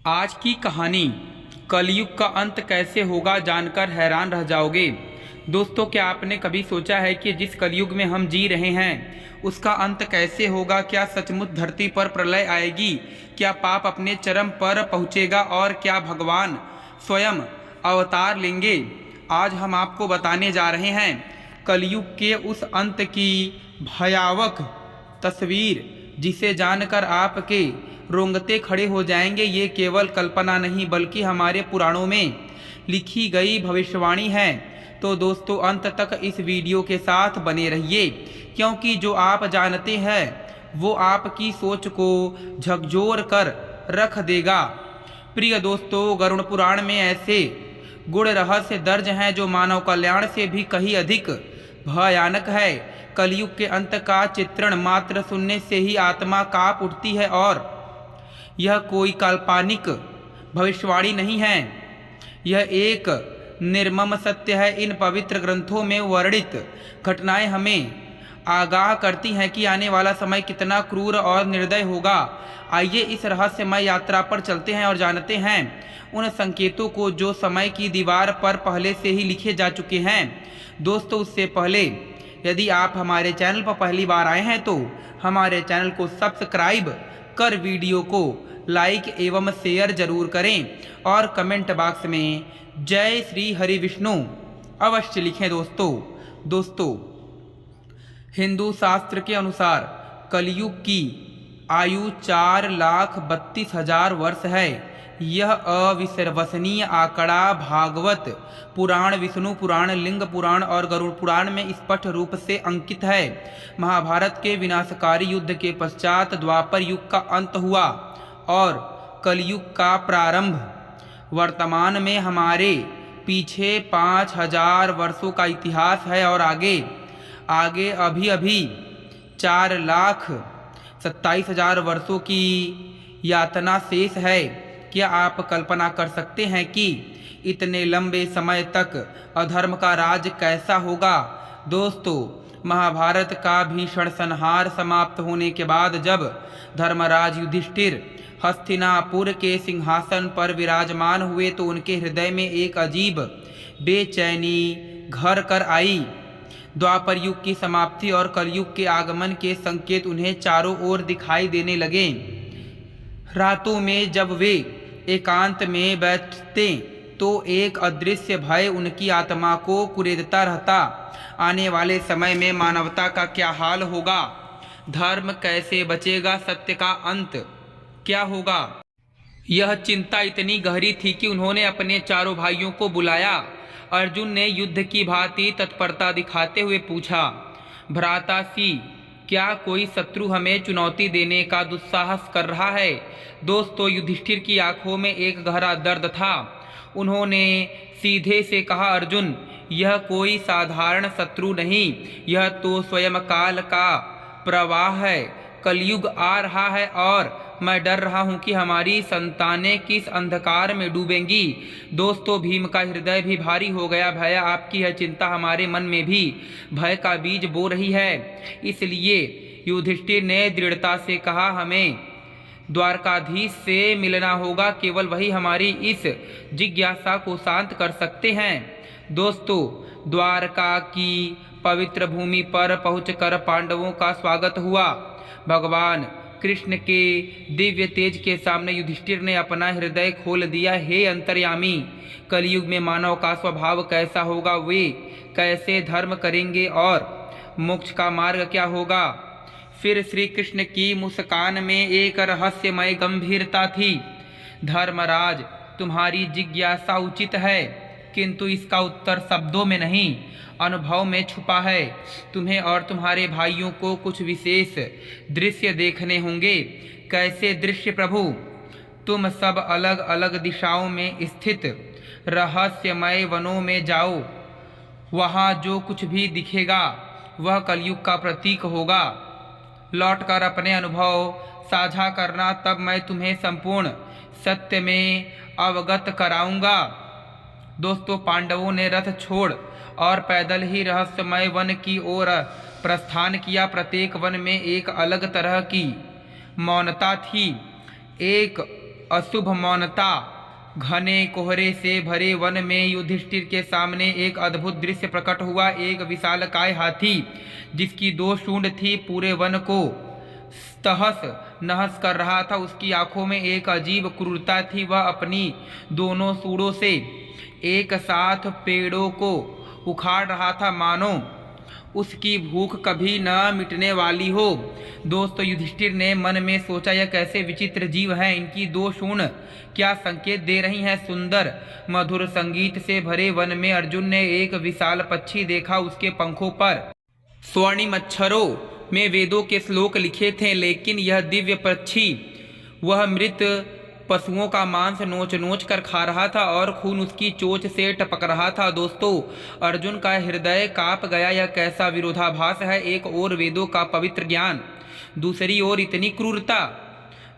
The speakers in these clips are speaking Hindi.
आज की कहानी कलयुग का अंत कैसे होगा जानकर हैरान रह जाओगे। दोस्तों, क्या आपने कभी सोचा है कि जिस कलयुग में हम जी रहे हैं उसका अंत कैसे होगा? क्या सचमुच धरती पर प्रलय आएगी? क्या पाप अपने चरम पर पहुंचेगा और क्या भगवान स्वयं अवतार लेंगे? आज हम आपको बताने जा रहे हैं कलयुग के उस अंत की भयावह तस्वीर, जिसे जानकर आपके रोंगटे खड़े हो जाएंगे। ये केवल कल्पना नहीं बल्कि हमारे पुराणों में लिखी गई भविष्यवाणी है। तो दोस्तों, अंत तक इस वीडियो के साथ बने रहिए, क्योंकि जो आप जानते हैं वो आपकी सोच को झकझोर कर रख देगा। प्रिय दोस्तों, गरुड़ पुराण में ऐसे गुण रहस्य दर्ज हैं जो मानव कल्याण से भी कहीं अधिक भयानक है। कलयुग के अंत का चित्रण मात्र सुनने से ही आत्मा कांप उठती है, और यह कोई काल्पनिक भविष्यवाणी नहीं है, यह एक निर्मम सत्य है। इन पवित्र ग्रंथों में वर्णित घटनाएं हमें आगाह करती हैं कि आने वाला समय कितना क्रूर और निर्दय होगा। आइए इस रहस्यमय यात्रा पर चलते हैं और जानते हैं उन संकेतों को जो समय की दीवार पर पहले से ही लिखे जा चुके हैं। दोस्तों, उससे पहले यदि आप हमारे चैनल पर पहली बार आए हैं तो हमारे चैनल को सब्सक्राइब कर वीडियो को लाइक एवं शेयर जरूर करें और कमेंट बॉक्स में जय श्री हरि विष्णु अवश्य लिखें। दोस्तों, हिंदू शास्त्र के अनुसार कलयुग की आयु 4,32,000 वर्ष है। यह अविश्वसनीय आंकड़ा भागवत पुराण, विष्णु पुराण, लिंग पुराण और गरुड़ पुराण में स्पष्ट रूप से अंकित है। महाभारत के विनाशकारी युद्ध के पश्चात द्वापर युग का अंत हुआ और कलयुग का प्रारंभ। वर्तमान में हमारे पीछे 5,000 वर्षों का इतिहास है और आगे अभी 4,27,000 वर्षों की यातना शेष है। क्या आप कल्पना कर सकते हैं कि इतने लंबे समय तक अधर्म का राज कैसा होगा? दोस्तों, महाभारत का भीषण संहार समाप्त होने के बाद जब धर्मराज युधिष्ठिर हस्तिनापुर के सिंहासन पर विराजमान हुए तो उनके हृदय में एक अजीब बेचैनी घर कर आई। द्वापर युग की समाप्ति और कलयुग के आगमन के संकेत उन्हें चारों ओर दिखाई देने लगे। रातों में जब वे एकांत में बैठते तो एक अदृश्य भय उनकी आत्मा को कुरेदता रहता। आने वाले समय में मानवता का क्या हाल होगा? धर्म कैसे बचेगा? सत्य का अंत क्या होगा? यह चिंता इतनी गहरी थी कि उन्होंने अपने चारों भाइयों को बुलाया। अर्जुन ने युद्ध की भांति तत्परता दिखाते हुए पूछा, भ्रातासी, क्या कोई शत्रु हमें चुनौती देने का दुस्साहस कर रहा है? दोस्तों, युधिष्ठिर की आंखों में एक गहरा दर्द था। उन्होंने सीधे से कहा, अर्जुन, यह कोई साधारण शत्रु नहीं, यह तो स्वयं काल का प्रवाह है। कलयुग आ रहा है और मैं डर रहा हूं कि हमारी संतानें किस अंधकार में डूबेंगी। दोस्तों, भीम का हृदय भी भारी हो गया। भैया, आपकी यह चिंता हमारे मन में भी भय का बीज बो रही है। इसलिए युधिष्ठिर ने दृढ़ता से कहा, हमें द्वारकाधीश से मिलना होगा। केवल वही हमारी इस जिज्ञासा को शांत कर सकते हैं। दोस्तों, द्वारका की पवित्र भूमि पर पहुंचकर पांडवों का स्वागत हुआ। भगवान कृष्ण के दिव्य तेज के सामने युधिष्ठिर ने अपना हृदय खोल दिया। हे अंतर्यामी, कलयुग में मानव का स्वभाव कैसा होगा? वे कैसे धर्म करेंगे और मोक्ष का मार्ग क्या होगा? फिर श्री कृष्ण की मुस्कान में एक रहस्यमय गंभीरता थी। धर्मराज, तुम्हारी जिज्ञासा उचित है, किंतु इसका उत्तर शब्दों में नहीं, अनुभव में छुपा है। तुम्हें और तुम्हारे भाइयों को कुछ विशेष दृश्य देखने होंगे। कैसे दृश्य प्रभु? तुम सब अलग अलग दिशाओं में स्थित रहस्यमय वनों में जाओ। वहाँ जो कुछ भी दिखेगा वह कलयुग का प्रतीक होगा। लौटकर अपने अनुभव साझा करना, तब मैं तुम्हें संपूर्ण सत्य में अवगत कराऊंगा। दोस्तों, पांडवों ने रथ छोड़ और पैदल ही रहस्यमय वन की ओर प्रस्थान किया। प्रत्येक वन में एक अलग तरह की मौनता थी। एक अशुभ मौनता। घने कोहरे से भरे वन में युधिष्ठिर के सामने एक अद्भुत दृश्य प्रकट हुआ। एक विशालकाय हाथी जिसकी 2 सूंड थी पूरे वन को तहस नहस कर रहा था। उसकी आंखों में एक अजीब क्रूरता थी। वह अपनी दोनों सूंडों से एक साथ पेड़ों को उखाड़ रहा था, मानो उसकी भूख कभी न मिटने वाली हो। दोस्तों, युधिष्ठिर ने मन में सोचा, यह कैसे विचित्र जीव हैं। इनकी 2 सूंड क्या संकेत दे रही हैं। सुंदर मधुर संगीत से भरे वन में अर्जुन ने एक विशाल पक्षी देखा। उसके पंखों पर स्वर्णिम अक्षरों में वेदों के श्लोक लिखे थे, लेकिन यह दिव्य पक्षी वह मृत पशुओं का मांस नोच नोच कर खा रहा था और खून उसकी चोंच से टपक रहा था। दोस्तों, अर्जुन का हृदय कांप गया। यह कैसा विरोधाभास है। एक ओर वेदों का पवित्र ज्ञान, दूसरी ओर इतनी क्रूरता।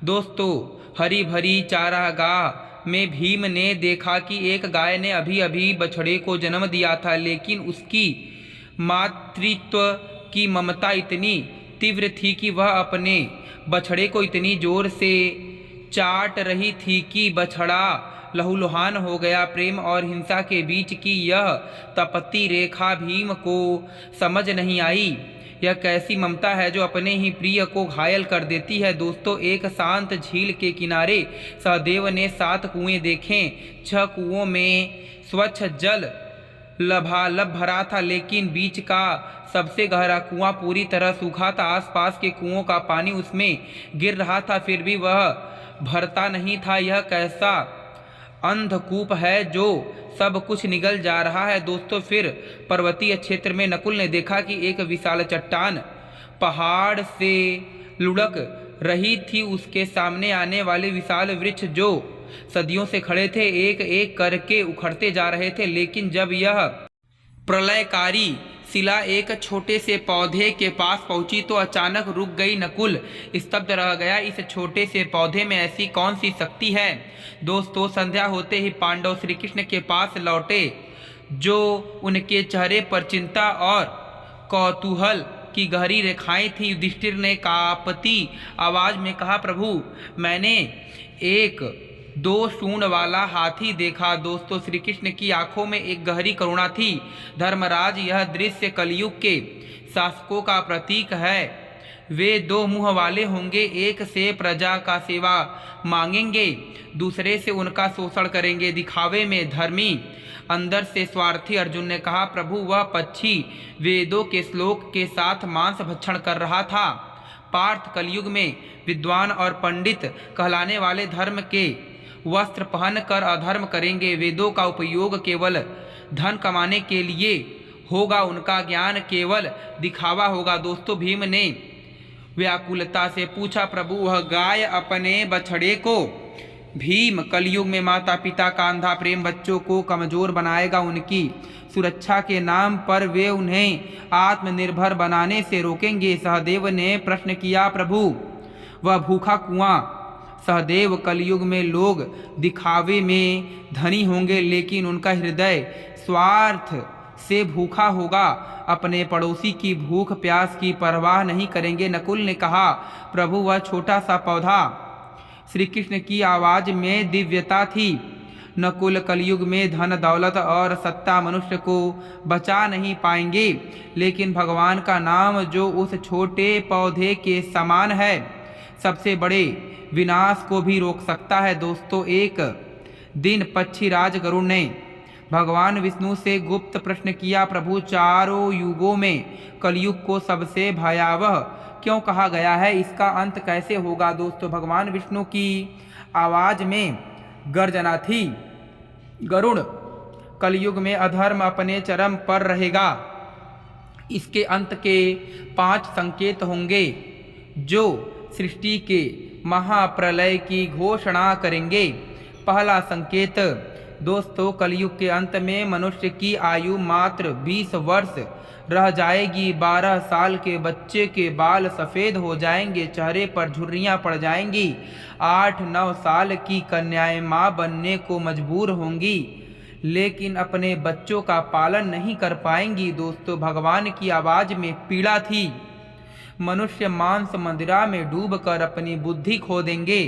दोस्तों, हरी भरी चारागाह में भीम ने देखा कि एक गाय ने अभी अभी बछड़े को जन्म दिया था, लेकिन उसकी मातृत्व की ममता इतनी तीव्र थी कि वह अपने बछड़े को इतनी जोर से चाट रही थी कि बछड़ा लहूलुहान हो गया। प्रेम और हिंसा के बीच की यह तपती रेखा भीम को समझ नहीं आई। यह कैसी ममता है जो अपने ही प्रिय को घायल कर देती है। दोस्तों, एक शांत झील के किनारे सहदेव ने 7 कुएं देखे। 6 कुओं में स्वच्छ जल लबालब भरा था, लेकिन बीच का सबसे गहरा कुआं पूरी तरह सूखा था। आसपास के कुओं का पानी उसमें गिर रहा था, फिर भी वह भरता नहीं था। यह कैसा अंधकूप है जो सब कुछ निगल जा रहा है। दोस्तों, फिर पर्वतीय क्षेत्र में नकुल ने देखा कि एक विशाल चट्टान पहाड़ से लुढ़क रही थी। उसके सामने आने वाले विशाल वृक्ष जो सदियों से खड़े थे, एक एक करके उखड़ते जा रहे थे। लेकिन जब यह प्रलयकारी शिला एक छोटे से पौधे के पास पहुंची तो अचानक रुक गई। नकुल स्तब्ध रह गया। इस छोटे से पौधे में ऐसी कौन सी शक्ति है। दोस्तों, संध्या होते ही पांडव श्री कृष्ण के पास लौटे, जो उनके चेहरे पर चिंता और कौतूहल की गहरी रेखाएं थी। युधिष्ठिर ने कांपती आवाज में कहा, प्रभु, मैंने एक 2 सूंड वाला हाथी देखा। दोस्तों, श्री कृष्ण की आंखों में एक गहरी करुणा थी। धर्मराज, यह दृश्य कलयुग के शासकों का प्रतीक है। वे 2 मुंह वाले होंगे, एक से प्रजा का सेवा मांगेंगे, दूसरे से उनका शोषण करेंगे, दिखावे में धर्मी, अंदर से स्वार्थी। अर्जुन ने कहा, प्रभु, वह पक्षी वेदों के श्लोक के साथ मांस भक्षण कर रहा था। पार्थ, कलयुग में विद्वान और पंडित कहलाने वाले धर्म के वस्त्र पहनकर अधर्म करेंगे। वेदों का उपयोग केवल धन कमाने के लिए होगा, उनका ज्ञान केवल दिखावा होगा। दोस्तों, भीम ने व्याकुलता से पूछा, प्रभु, वह गाय अपने बछड़े को। भीम, कलयुग में माता पिता का अंधा प्रेम बच्चों को कमजोर बनाएगा। उनकी सुरक्षा के नाम पर वे उन्हें आत्मनिर्भर बनाने से रोकेंगे। सहदेव ने प्रश्न किया, प्रभु, वह भूखा कुआं। सहदेव, कलयुग में लोग दिखावे में धनी होंगे, लेकिन उनका हृदय स्वार्थ से भूखा होगा। अपने पड़ोसी की भूख प्यास की परवाह नहीं करेंगे। नकुल ने कहा, प्रभु, वह छोटा सा पौधा। श्री कृष्ण की आवाज में दिव्यता थी। नकुल, कलयुग में धन दौलत और सत्ता मनुष्य को बचा नहीं पाएंगे, लेकिन भगवान का नाम जो उस छोटे पौधे के समान है, सबसे बड़े विनाश को भी रोक सकता है। दोस्तों, एक दिन पक्षीराज गरुड़ ने भगवान विष्णु से गुप्त प्रश्न किया, प्रभु, चारों युगों में कलयुग को सबसे भयावह क्यों कहा गया है, इसका अंत कैसे होगा। दोस्तों, भगवान विष्णु की आवाज में गर्जना थी, गरुड़, कलयुग में अधर्म अपने चरम पर रहेगा। इसके अंत के 5 संकेत होंगे जो सृष्टि के महाप्रलय की घोषणा करेंगे। पहला संकेत, दोस्तों, कलयुग के अंत में मनुष्य की आयु मात्र 20 वर्ष रह जाएगी। 12 साल के बच्चे के बाल सफ़ेद हो जाएंगे, चेहरे पर झुर्रियाँ पड़ जाएंगी। 8-9 साल की कन्याएं माँ बनने को मजबूर होंगी, लेकिन अपने बच्चों का पालन नहीं कर पाएंगी। दोस्तों, भगवान की आवाज़ में पीड़ा थी। मनुष्य मांस मंदिरा में डूबकर अपनी बुद्धि खो देंगे।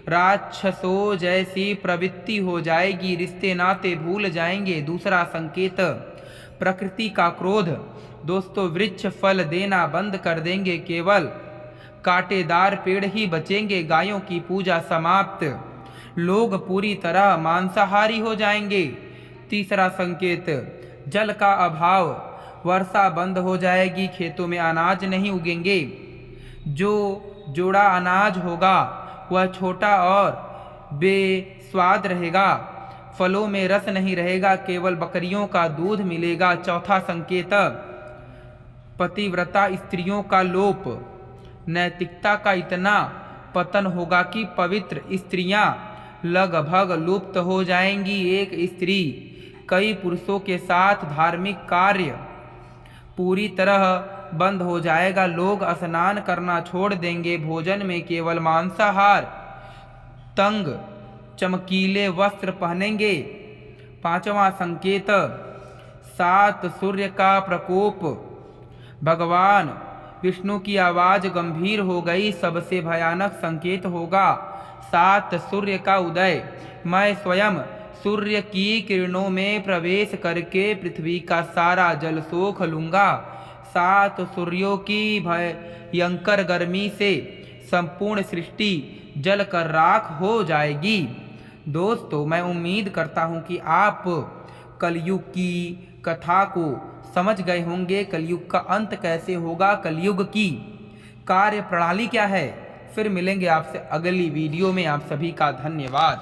राक्षसों जैसी प्रवृत्ति हो जाएगी, रिश्ते नाते भूल जाएंगे। दूसरा संकेत प्रकृति का क्रोध। दोस्तों, वृक्ष फल देना बंद कर देंगे, केवल कांटेदार पेड़ ही बचेंगे। गायों की पूजा समाप्त, लोग पूरी तरह मांसाहारी हो जाएंगे। तीसरा संकेत जल का अभाव, वर्षा बंद हो जाएगी, खेतों में अनाज नहीं उगेंगे। जो जोड़ा अनाज होगा वह छोटा और बेस्वाद रहेगा, फलों में रस नहीं रहेगा, केवल बकरियों का दूध मिलेगा। चौथा संकेत पतिव्रता स्त्रियों का लोप, नैतिकता का इतना पतन होगा कि पवित्र स्त्रियां लगभग लुप्त हो जाएंगी। एक स्त्री कई पुरुषों के साथ धार्मिक कार्य पूरी तरह बंद हो जाएगा, लोग स्नान करना छोड़ देंगे, भोजन में केवल मांसाहार, तंग चमकीले वस्त्र पहनेंगे। पांचवा संकेत 7 सूर्य का प्रकोप, भगवान विष्णु की आवाज गंभीर हो गई, सबसे भयानक संकेत होगा 7 सूर्य का उदय। मैं स्वयं सूर्य की किरणों में प्रवेश करके पृथ्वी का सारा जल सोख लूंगा। 7 सूर्यों की भयंकर गर्मी से संपूर्ण सृष्टि जल कर राख हो जाएगी। दोस्तों, मैं उम्मीद करता हूं कि आप कलयुग की कथा को समझ गए होंगे। कलयुग का अंत कैसे होगा, कलयुग की कार्य प्रणाली क्या है। फिर मिलेंगे आपसे अगली वीडियो में। आप सभी का धन्यवाद।